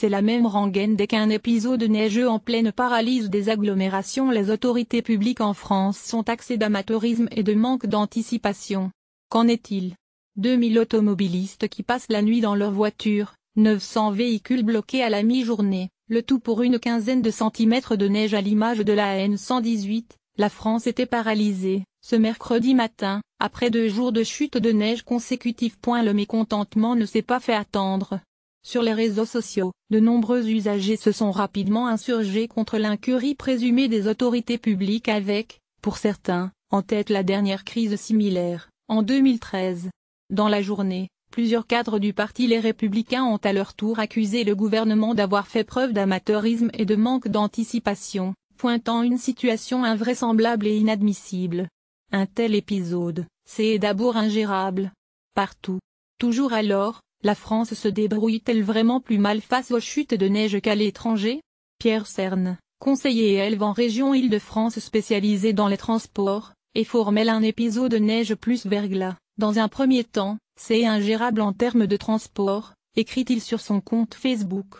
c'est la même rengaine dès qu'un épisode neigeux en pleine paralyse des agglomérations. Les autorités publiques en France sont taxées d'amateurisme et de manque d'anticipation. Qu'en est-il? 2000 automobilistes qui passent la nuit dans leur voiture, 900 véhicules bloqués à la mi-journée, le tout pour une quinzaine de centimètres de neige à l'image de la N118. La France était paralysée, ce mercredi matin, après 2 jours de chute de neige consécutifs. Le mécontentement ne s'est pas fait attendre. Sur les réseaux sociaux, de nombreux usagers se sont rapidement insurgés contre l'incurie présumée des autorités publiques avec, pour certains, en tête la dernière crise similaire, en 2013. Dans la journée, plusieurs cadres du parti Les Républicains ont à leur tour accusé le gouvernement d'avoir fait preuve d'amateurisme et de manque d'anticipation, pointant une situation invraisemblable et inadmissible. Un tel épisode, c'est d'abord ingérable. Partout. Toujours alors, la France se débrouille-t-elle vraiment plus mal face aux chutes de neige qu'à l'étranger? Pierre Cerne, conseiller ELV en région Île-de-France spécialisé dans les transports, et formel. Un épisode de neige plus verglas, dans un premier temps, c'est ingérable en termes de transport, écrit-il sur son compte Facebook.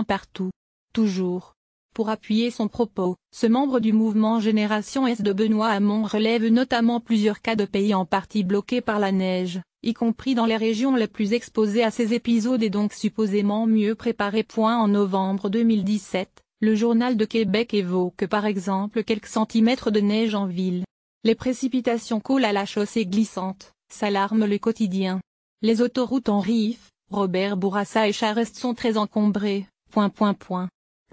Partout. Toujours. Pour appuyer son propos, ce membre du mouvement Génération S de Benoît Hamon relève notamment plusieurs cas de pays en partie bloqués par la neige, y compris dans les régions les plus exposées à ces épisodes et donc supposément mieux préparées. En novembre 2017, le Journal de Québec évoque par exemple quelques centimètres de neige en ville. Les précipitations collent à la chaussée glissante, s'alarme le quotidien. Les autoroutes en Riff, Robert Bourassa et Charest sont très encombrées.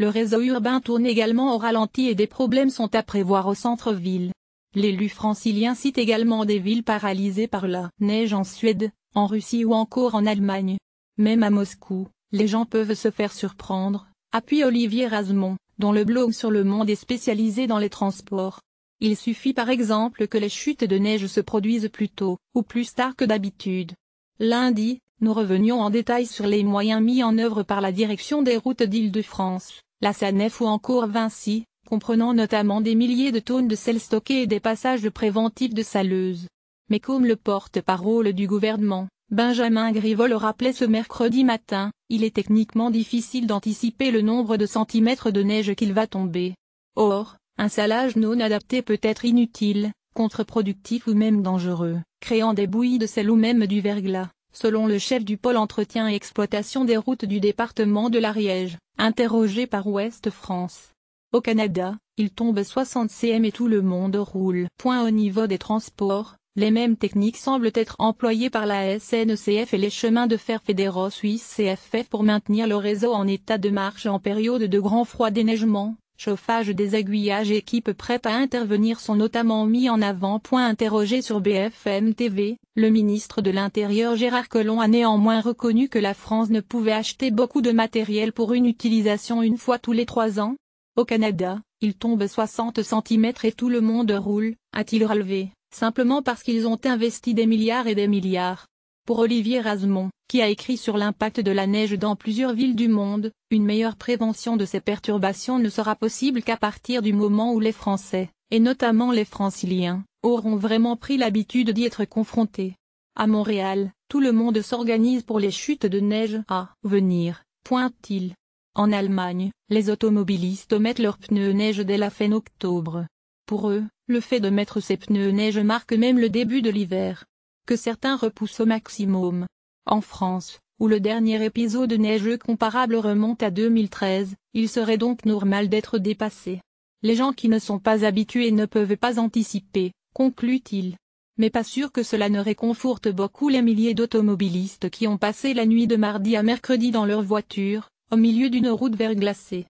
Le réseau urbain tourne également au ralenti et des problèmes sont à prévoir au centre-ville. L'élu francilien cite également des villes paralysées par la neige en Suède, en Russie ou encore en Allemagne. Même à Moscou, les gens peuvent se faire surprendre, appuie Olivier Razemont, dont le blog sur Le Monde est spécialisé dans les transports. Il suffit par exemple que les chutes de neige se produisent plus tôt, ou plus tard que d'habitude. Lundi, nous revenions en détail sur les moyens mis en œuvre par la direction des routes d'Île-de-France, la SANEF ou encore Vinci, comprenant notamment des milliers de tonnes de sel stocké et des passages préventifs de saleuses. Mais comme le porte-parole du gouvernement, Benjamin Griveaux le rappelait ce mercredi matin, il est techniquement difficile d'anticiper le nombre de centimètres de neige qu'il va tomber. Or, un salage non adapté peut être inutile, contre-productif ou même dangereux, créant des bouillies de sel ou même du verglas, selon le chef du pôle entretien et exploitation des routes du département de l'Ariège, interrogé par Ouest France. Au Canada, il tombe 60 cm et tout le monde roule. Au niveau des transports, les mêmes techniques semblent être employées par la SNCF et les chemins de fer fédéraux suisses CFF pour maintenir le réseau en état de marche en période de grand froid. Déneigement, chauffage, désaiguillage et équipes prêtes à intervenir sont notamment mis en avant. Interrogé sur BFM TV, le ministre de l'Intérieur Gérard Collomb a néanmoins reconnu que la France ne pouvait acheter beaucoup de matériel pour une utilisation une fois tous les 3 ans. Au Canada, il tombe 60 cm et tout le monde roule, a-t-il relevé, simplement parce qu'ils ont investi des milliards et des milliards. Pour Olivier Razemont, qui a écrit sur l'impact de la neige dans plusieurs villes du monde, une meilleure prévention de ces perturbations ne sera possible qu'à partir du moment où les Français, et notamment les Franciliens, auront vraiment pris l'habitude d'y être confrontés. À Montréal, tout le monde s'organise pour les chutes de neige à venir, pointe-t-il. En Allemagne, les automobilistes mettent leurs pneus neige dès la fin octobre. Pour eux, le fait de mettre ces pneus neige marque même le début de l'hiver, que certains repoussent au maximum. En France, où le dernier épisode neigeux comparable remonte à 2013, il serait donc normal d'être dépassé. Les gens qui ne sont pas habitués ne peuvent pas anticiper, conclut-il. Mais pas sûr que cela ne réconforte beaucoup les milliers d'automobilistes qui ont passé la nuit de mardi à mercredi dans leur voiture, au milieu d'une route verglacée.